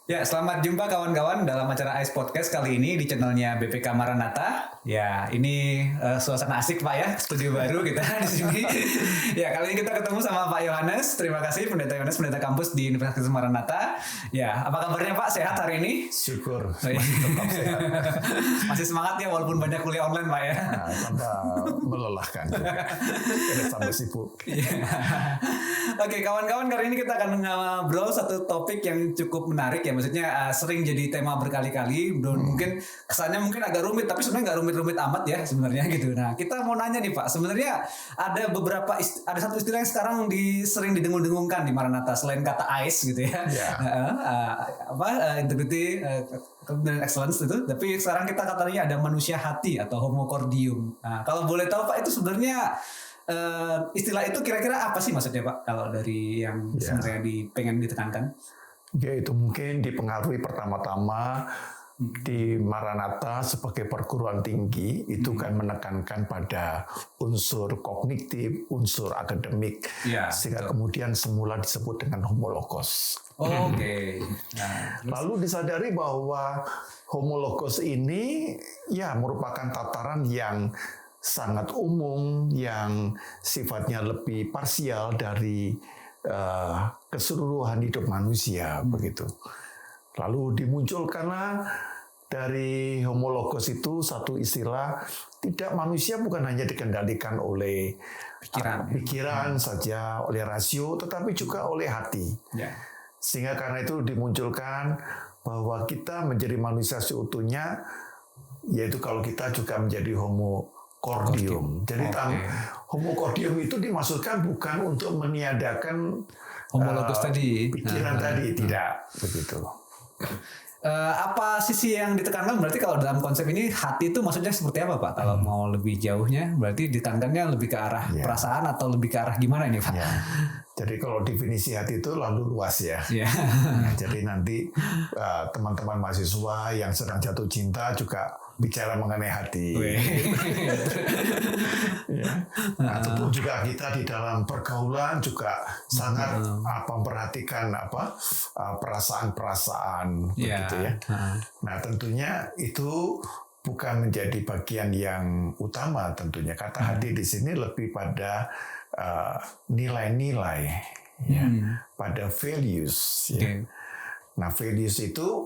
Ya, selamat jumpa kawan-kawan dalam acara Ice Podcast kali ini di channelnya BPK Maranatha. Ya, ini suasana asik Pak ya, studio baru kita di sini. Ya, kali ini kita ketemu sama Pak Yohanes. Terima kasih Pendeta Yohanes, Pendeta Kampus di Universitas Maranatha. Ya, apa kabarnya Pak? Sehat hari ini? Syukur, masih tetap sehat. Masih semangat ya walaupun banyak kuliah online Pak ya? Nah, karena melelahkan juga. Kita sampai sibuk. Oke, kawan-kawan, kali ini kita akan ngobrol satu topik yang cukup menarik ya. Maksudnya sering jadi tema berkali-kali. Mungkin kesannya mungkin agak rumit, tapi sebenarnya nggak rumit-rumit amat ya sebenarnya gitu. Nah, kita mau nanya nih Pak, sebenarnya ada ada satu istilah yang sekarang sering didengung-dengungkan di Maranatha selain kata ICE gitu ya. Integrity, dan excellence itu. Tapi sekarang kita katanya ada manusia hati atau homo cordium. Nah, kalau boleh tahu Pak, itu sebenarnya istilah itu kira-kira apa sih maksudnya Pak? Kalau dari yang sebenarnya pengen ditekankan? Ya, itu mungkin dipengaruhi pertama-tama di Maranatha sebagai perguruan tinggi itu kan menekankan pada unsur kognitif, unsur akademik, sehingga kemudian semula disebut dengan homologos. Oke. Nah, lalu disadari bahwa homologos ini ya merupakan tataran yang sangat umum, yang sifatnya lebih parsial dari keseluruhan hidup manusia begitu. Lalu dimunculkanlah dari homologos itu satu istilah, tidak, manusia bukan hanya dikendalikan oleh pikiran saja, oleh rasio, tetapi juga oleh hati. Sehingga karena itu dimunculkan bahwa kita menjadi manusia seutuhnya, yaitu kalau kita juga menjadi homo cordium. Jadi homo cordium itu dimaksudkan bukan untuk meniadakan homologos tadi, pikiran tadi, tidak begitu. Apa sisi yang ditekankan berarti kalau dalam konsep ini hati itu maksudnya seperti apa Pak? Kalau mau lebih jauhnya berarti ditekankannya lebih ke arah perasaan atau lebih ke arah gimana ini Pak? Jadi kalau definisi hati itu lalu luas ya. Nah, jadi nanti teman-teman mahasiswa yang sedang jatuh cinta juga bicara mengenai hati. Nah, tentu juga kita di dalam pergaulan juga sangat memperhatikan perasaan-perasaan begitu ya. Nah, tentunya itu bukan menjadi bagian yang utama tentunya. Kata hati di sini lebih pada nilai-nilai, pada values. Nah, values itu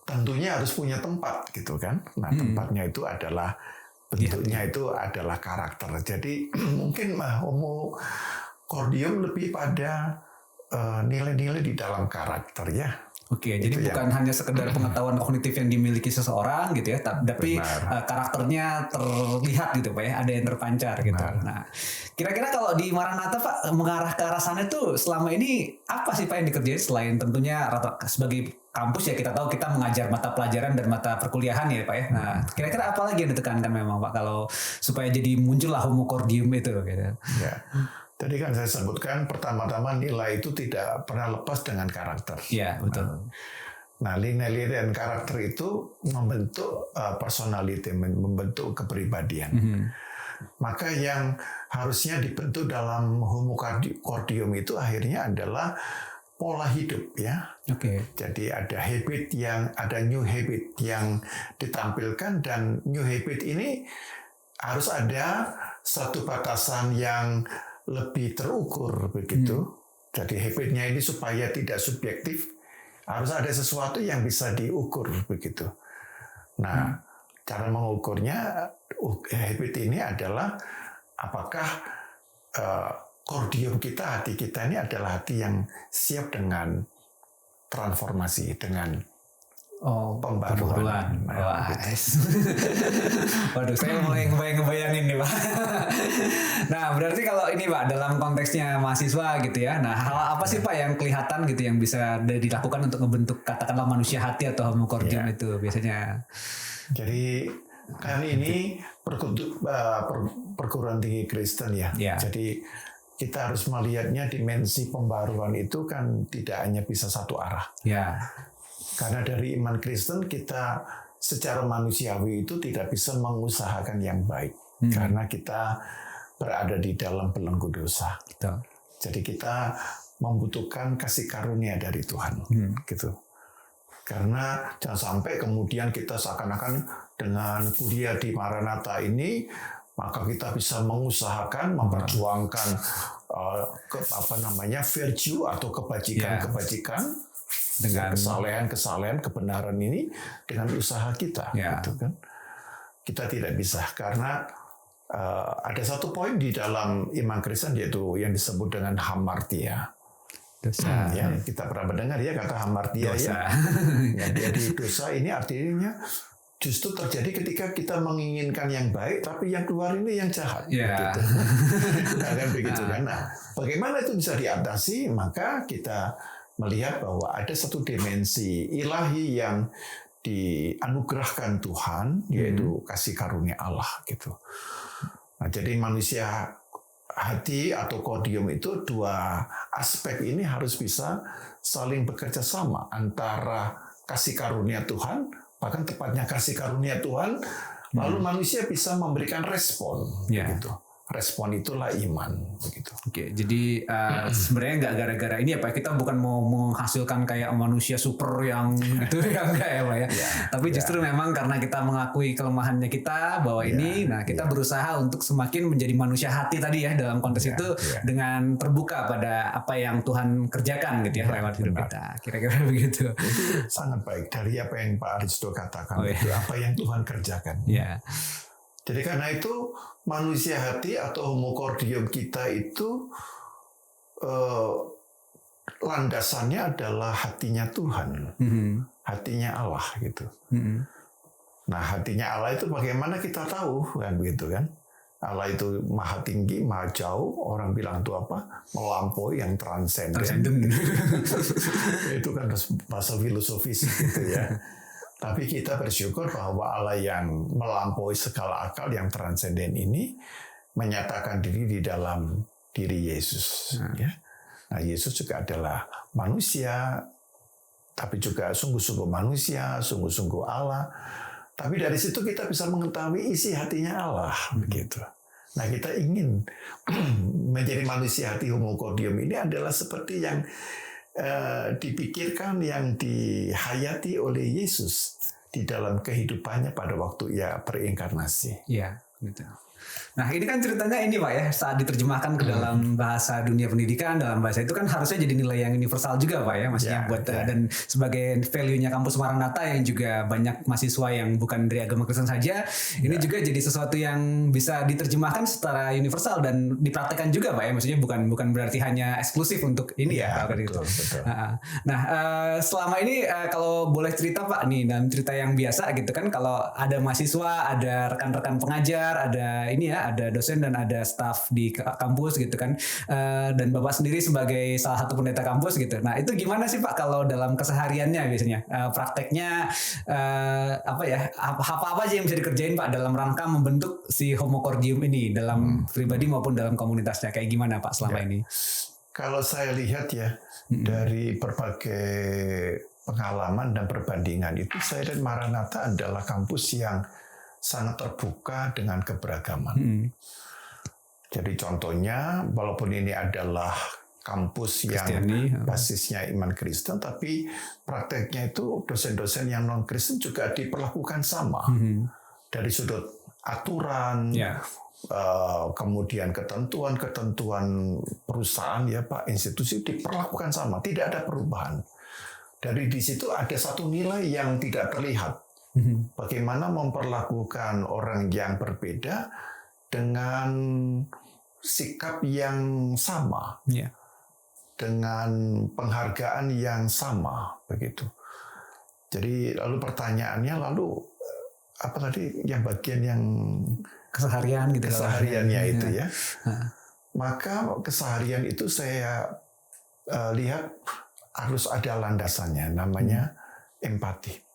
tentunya harus punya tempat gitu kan. Nah, tempatnya itu adalah bentuknya itu adalah karakter. Jadi mungkin homo cordium lebih pada nilai-nilai di dalam karakter ya. Oke, jadi bukan hanya sekedar pengetahuan kognitif yang dimiliki seseorang gitu ya, tapi karakternya terlihat gitu Pak ya, ada yang terpancar gitu. Nah, kira-kira kalau di Maranatha Pak mengarah ke arah sana itu selama ini apa sih Pak yang dikerjain selain tentunya sebagai kampus ya, kita tahu kita mengajar mata pelajaran dan mata perkuliahan ya Pak ya. Nah, kira-kira apa lagi yang ditekankan memang Pak kalau supaya jadi muncullah homo cordium itu gitu. Tadi kan saya sebutkan pertama-tama nilai itu tidak pernah lepas dengan karakter. Iya, betul. Nah, nilai dan karakter itu membentuk personality, membentuk kepribadian. Maka yang harusnya dibentuk dalam homo cordium itu akhirnya adalah pola hidup ya. Jadi ada new habit yang ditampilkan, dan new habit ini harus ada satu batasan yang lebih terukur begitu. Jadi habitnya ini supaya tidak subjektif, harus ada sesuatu yang bisa diukur begitu. Nah, cara mengukurnya habit ini adalah apakah cordium kita, hati kita ini adalah hati yang siap dengan transformasi, dengan pembaruan. Waduh, saya mulai ngebayangin nih Pak. Nah, berarti kalau ini Pak dalam konteksnya mahasiswa gitu ya. Nah, hal apa sih Pak yang kelihatan gitu yang bisa dilakukan untuk membentuk katakanlah manusia hati atau homo cordium itu biasanya? Jadi kami ini perguruan tinggi Kristen ya. Jadi kita harus melihatnya dimensi pembaruan itu kan tidak hanya bisa satu arah. Karena dari iman Kristen kita secara manusiawi itu tidak bisa mengusahakan yang baik. Karena kita berada di dalam belenggu dosa. Jadi kita membutuhkan kasih karunia dari Tuhan. Gitu. Karena jangan sampai kemudian kita seakan-akan dengan kuliah di Maranatha ini maka kita bisa mengusahakan memperjuangkan virtue atau kebajikan dengan kesalehan kebenaran ini dengan usaha kita, gitu kan. Kita tidak bisa, karena ada satu poin di dalam iman Kristen yaitu yang disebut dengan hamartia. Dosa. Ya, kita pernah mendengar ya kata hamartia dosa. Ya. Jadi dosa ini artinya justru terjadi ketika kita menginginkan yang baik, tapi yang keluar ini yang jahat. Gitu. Nah, kan begitu kan. Nah, bagaimana itu bisa diatasi? Maka kita melihat bahwa ada satu dimensi ilahi yang dianugerahkan Tuhan, yaitu kasih karunia Allah. Gitu. Nah, jadi manusia hati atau kordium itu dua aspek ini harus bisa saling bekerja sama antara kasih karunia Tuhan, bahkan tepatnya kasih karunia Tuhan, lalu manusia bisa memberikan respon, begitu. Respon itulah iman, begitu. Oke, jadi sebenarnya nggak gara-gara ini ya Pak, kita bukan mau menghasilkan kayak manusia super yang gitu ya enggak ya Pak ya. Tapi justru memang karena kita mengakui kelemahannya kita bahwa ini, nah kita berusaha untuk semakin menjadi manusia hati tadi ya dalam konteks itu dengan terbuka pada apa yang Tuhan kerjakan gitu ya lewat hidup kita. Kira-kira begitu. Itu sangat baik dari apa yang Pak Aristo katakan, itu apa yang Tuhan kerjakan. Jadi karena itu manusia hati atau homokordium kita itu landasannya adalah hatinya Tuhan, hatinya Allah gitu. Nah hatinya Allah itu bagaimana kita tahu kan begitu kan? Allah itu maha tinggi, maha jauh. Orang bilang itu apa? Melampaui, yang transenden. Itu kan bahasa filosofis gitu ya. Tapi kita bersyukur bahwa Allah yang melampaui segala akal, yang transenden ini menyatakan diri di dalam diri Yesus. Ya. Nah, Yesus juga adalah manusia, tapi juga sungguh-sungguh manusia, sungguh-sungguh Allah. Tapi dari situ kita bisa mengetahui isi hatinya Allah, begitu. Nah, kita ingin menjadi manusia hati homokordium ini adalah seperti yang dipikirkan, yang dihayati oleh Yesus di dalam kehidupannya pada waktu ia berinkarnasi. Iya, gitu. Nah ini kan ceritanya ini Pak ya, saat diterjemahkan ke dalam bahasa dunia pendidikan, dalam bahasa itu kan harusnya jadi nilai yang universal juga Pak ya, maksudnya buat dan sebagai value-nya kampus Maranatha yang juga banyak mahasiswa yang bukan dari agama Kristen saja, ini juga jadi sesuatu yang bisa diterjemahkan secara universal dan dipraktekkan juga Pak ya, maksudnya bukan berarti hanya eksklusif untuk ini Pak gitu. Nah selama ini kalau boleh cerita Pak nih, dalam cerita yang biasa gitu kan, kalau ada mahasiswa, ada rekan-rekan pengajar, ada ini ya, ada dosen dan ada staf di kampus gitu kan, dan Bapak sendiri sebagai salah satu pendeta kampus gitu. Nah itu gimana sih Pak kalau dalam kesehariannya biasanya prakteknya apa aja yang bisa dikerjain Pak dalam rangka membentuk si homokordium ini dalam pribadi maupun dalam komunitasnya, kayak gimana Pak selama ini? Kalau saya lihat ya dari berbagai pengalaman dan perbandingan itu, saya dan Maranatha adalah kampus yang sangat terbuka dengan keberagaman. Jadi contohnya, walaupun ini adalah kampus yang basisnya iman Kristen, tapi prakteknya itu dosen-dosen yang non-Kristen juga diperlakukan sama. Dari sudut aturan, kemudian ketentuan-ketentuan perusahaan ya Pak, institusi diperlakukan sama, tidak ada perubahan. Dari di situ ada satu nilai yang tidak terlihat. Bagaimana memperlakukan orang yang berbeda dengan sikap yang sama, dengan penghargaan yang sama, begitu. Jadi lalu pertanyaannya, lalu apa tadi yang bagian yang keseharian gitu, kesehariannya itu ya. Maka keseharian itu saya lihat harus ada landasannya, namanya empati.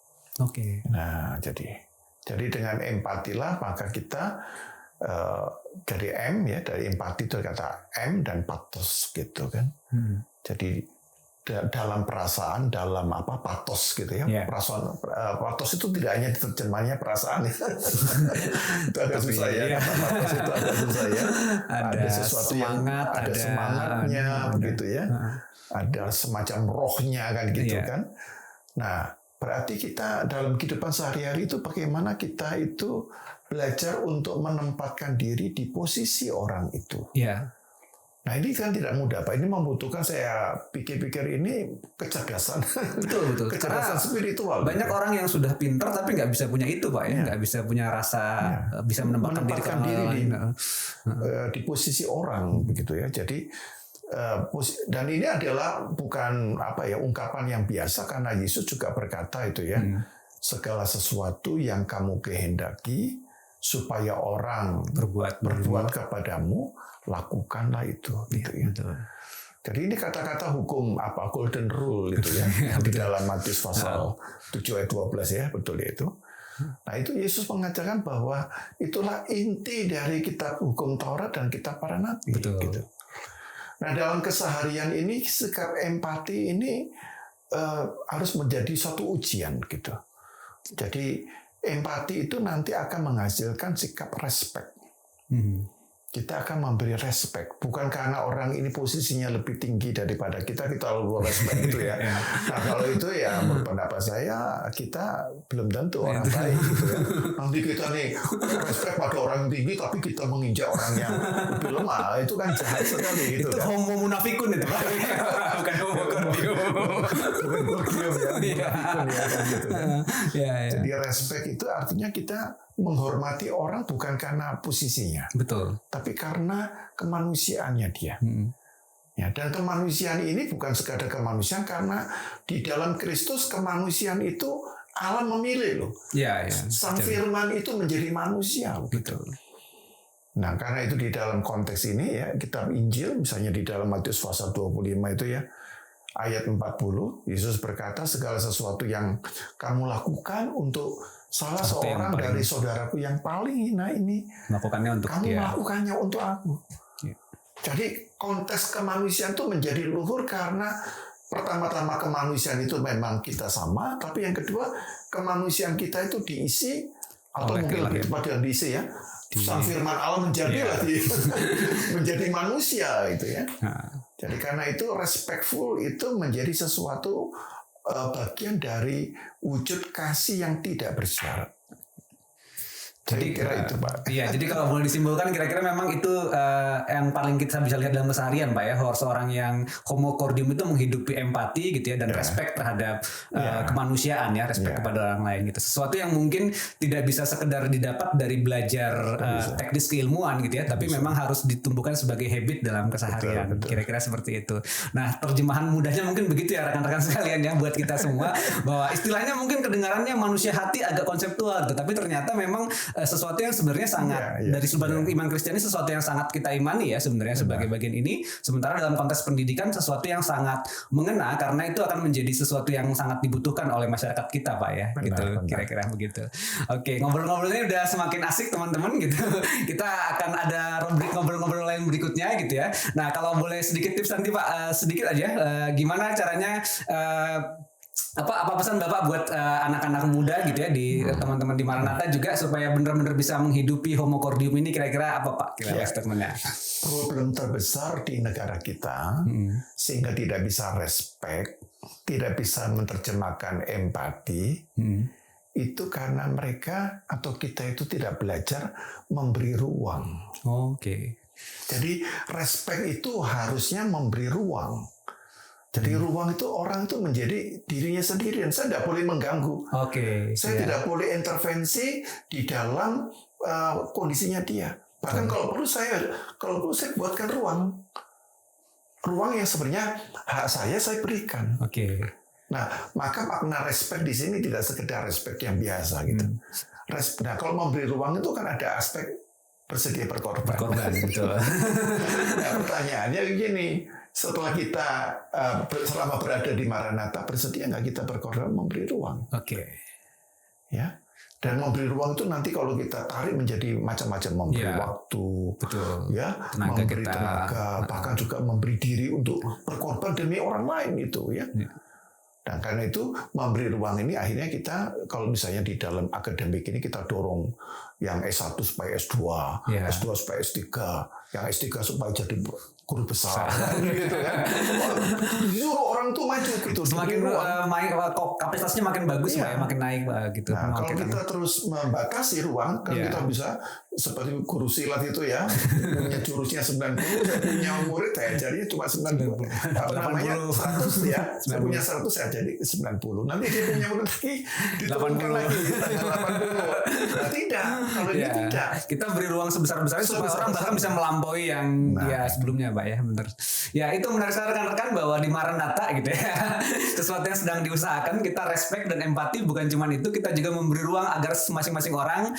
Nah, jadi dengan empatilah maka kita dari M ya, dari empati itu kata M dan pathos gitu kan. Jadi dalam perasaan, dalam pathos gitu ya. Perasaan, pathos itu tidak hanya terjemahnya perasaan itu agak susah ya. Pathos itu agak susah ya. Ada sesuatu semangat, yang ada semangatnya gitu ya. Ada semacam rohnya kan gitu kan. Nah, Berarti kita dalam kehidupan sehari-hari itu bagaimana kita itu belajar untuk menempatkan diri di posisi orang itu. Ya. Nah ini kan tidak mudah Pak. Ini membutuhkan, saya pikir-pikir ini kecerdasan. Betul. Kecerdasan spiritual. Banyak orang yang sudah pintar tapi nggak bisa punya itu Pak ya. Nggak bisa punya rasa bisa menempatkan diri di posisi orang begitu ya. Jadi dan ini adalah bukan ungkapan yang biasa, karena Yesus juga berkata itu ya, segala sesuatu yang kamu kehendaki supaya orang berbuat kepadamu, lakukanlah itu gitu ya. Betul. Jadi ini kata-kata hukum golden rule itu ya di dalam Matius pasal 7 ayat 12 ya, betul itu. Nah itu Yesus mengajarkan bahwa itulah inti dari kitab hukum Taurat dan kitab para nabi. Betul. Gitu. Nah dalam keseharian ini sikap empati ini harus menjadi suatu ujian gitu. Jadi empati itu nanti akan menghasilkan sikap respect. Kita akan memberi respect, bukan karena orang ini posisinya lebih tinggi daripada kita lalu respect itu ya. Nah kalau itu ya menurut pendapat saya, kita belum tentu orang baik gitu ya. Nanti kita nih respect pada orang tinggi tapi kita menginjak orang yang lebih lemah, itu kan jahat sekali gitu. Itu kan. homo munafikun itu Pak. Bukan homo kordium. Bukan kordium ya, munafikun ya kan gitu kan. Jadi respect itu artinya kita menghormati orang bukan karena posisinya, betul, tapi karena kemanusiaannya dia. Ya, dan kemanusiaan ini bukan sekadar kemanusiaan, karena di dalam Kristus kemanusiaan itu Allah memilih loh. Sang Firman itu menjadi manusia. Betul. Nah, karena itu di dalam konteks ini ya, kitab Injil misalnya di dalam Matius pasal 25 itu ya, ayat 40, Yesus berkata, segala sesuatu yang kamu lakukan untuk salah seorang dari saudaraku yang paling hina ini, melakukannya untuk kamu melakukannya untuk aku. Jadi konteks kemanusiaan itu menjadi luhur karena pertama-tama kemanusiaan itu memang kita sama, tapi yang kedua kemanusiaan kita itu diisi atau mungkin lebih tepat yang diisi ya. Sang Firman Allah menjadi menjadi manusia itu ya. Jadi karena itu respectful itu menjadi sesuatu bagian dari wujud kasih yang tidak bersyarat. Jadi kira itu Pak. Iya, jadi kalau boleh disimpulkan kira-kira memang itu yang paling kita bisa lihat dalam keseharian Pak ya. Seorang yang homo cordium itu menghidupi empati gitu ya, dan respect terhadap kemanusiaan ya, respect kepada orang lain gitu. Sesuatu yang mungkin tidak bisa sekedar didapat dari belajar teknis keilmuan gitu ya, tapi memang harus ditumbuhkan sebagai habit dalam keseharian. Betul. Kira-kira seperti itu. Nah, terjemahan mudahnya mungkin begitu ya rekan-rekan sekalian ya buat kita semua, bahwa istilahnya mungkin kedengarannya manusia hati agak konseptual gitu, tapi ternyata memang sesuatu yang sebenarnya sangat dari sudut pandang iman Kristiani, sesuatu yang sangat kita imani ya sebenarnya sebagai bagian ini. Sementara dalam konteks pendidikan sesuatu yang sangat mengena, karena itu akan menjadi sesuatu yang sangat dibutuhkan oleh masyarakat kita Pak ya. Gitu kira-kira begitu. Oke, ngobrol-ngobrolnya udah semakin asik teman-teman gitu. Kita akan ada rubrik ngobrol-ngobrol lain berikutnya gitu ya. Nah, kalau boleh sedikit tips nanti Pak, sedikit aja gimana caranya apa pesan Bapak buat anak-anak muda gitu ya, di teman-teman di Maranatha juga, supaya benar-benar bisa menghidupi homo cordium ini, kira-kira apa Pak statementnya? Problem terbesar di negara kita sehingga tidak bisa respect, tidak bisa menerjemahkan empati, itu karena mereka atau kita itu tidak belajar memberi ruang. Oke. Jadi respect itu harusnya memberi ruang. Jadi ruang itu orang itu menjadi dirinya sendiri, dan saya tidak boleh mengganggu. Saya tidak boleh intervensi di dalam kondisinya dia. Bahkan kalau perlu saya buatkan ruang yang sebenarnya hak saya berikan. Nah, maka makna respect di sini tidak sekedar respect yang biasa gitu. Nah, kalau memberi ruang itu kan ada aspek bersedia berkorban. Betul. Nah, pertanyaannya begini. Setelah kita selama berada di Maranatha, bersedia nggak kita berkorban memberi ruang? Ya, dan memberi ruang itu nanti kalau kita tarik menjadi macam-macam, memberi waktu, ya, memberi tenaga, bahkan juga memberi diri untuk berkorban demi orang lain itu, ya. Dan karena itu memberi ruang ini akhirnya kita, kalau misalnya di dalam akademik ini kita dorong yang S1 supaya S2, S2 supaya S3, yang S3 supaya jadi guru besar, gitu kan. Justru orang tuh maju gitu semakin kapasitasnya makin bagus Pak, ya, makin naik gitu. Nah, kalau kita terus membatasi ruang kan kita bisa seperti guru silat itu ya, punya jurusnya 90, saya punya murid saya jadi cuma 90. Apa namanya 100 ya, saya punya 100 saya jadi 90. Nanti dia punya murid lagi diturunkan lagi 80. Nah, tidak, kalau ini tidak. Kita beri ruang sebesar-besarnya supaya orang bahkan bisa melampaui yang dia sebelumnya, Pak ya, benar. Ya itu menarik sekali rekan-rekan bahwa di Maranatha gitu ya, sesuatu yang sedang diusahakan, kita respect dan empati, bukan cuma itu, kita juga memberi ruang agar masing-masing orang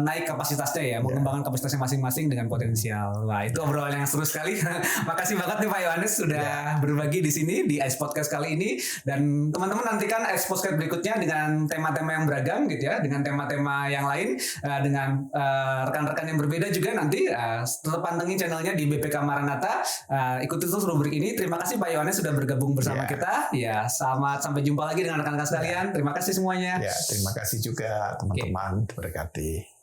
naik kapasitasnya ya, mengembangkan kapasitasnya masing-masing dengan potensial. Wah, itu obrolan yang seru sekali. Makasih banget nih Pak Yohanes sudah berbagi di sini di Ice Podcast kali ini, dan teman-teman nantikan Ice Podcast berikutnya dengan tema-tema yang beragam gitu ya, dengan tema-tema yang lain, dengan rekan-rekan yang berbeda juga nanti. Tetap pantengin channelnya di BPK Maranatha. Ikuti terus rubrik ini. Terima kasih Pak Yohanes sudah bergabung bersama kita. Ya, selamat sampai jumpa lagi dengan rekan-rekan sekalian. Terima kasih semuanya. Ya, terima kasih juga teman-teman. Berkati.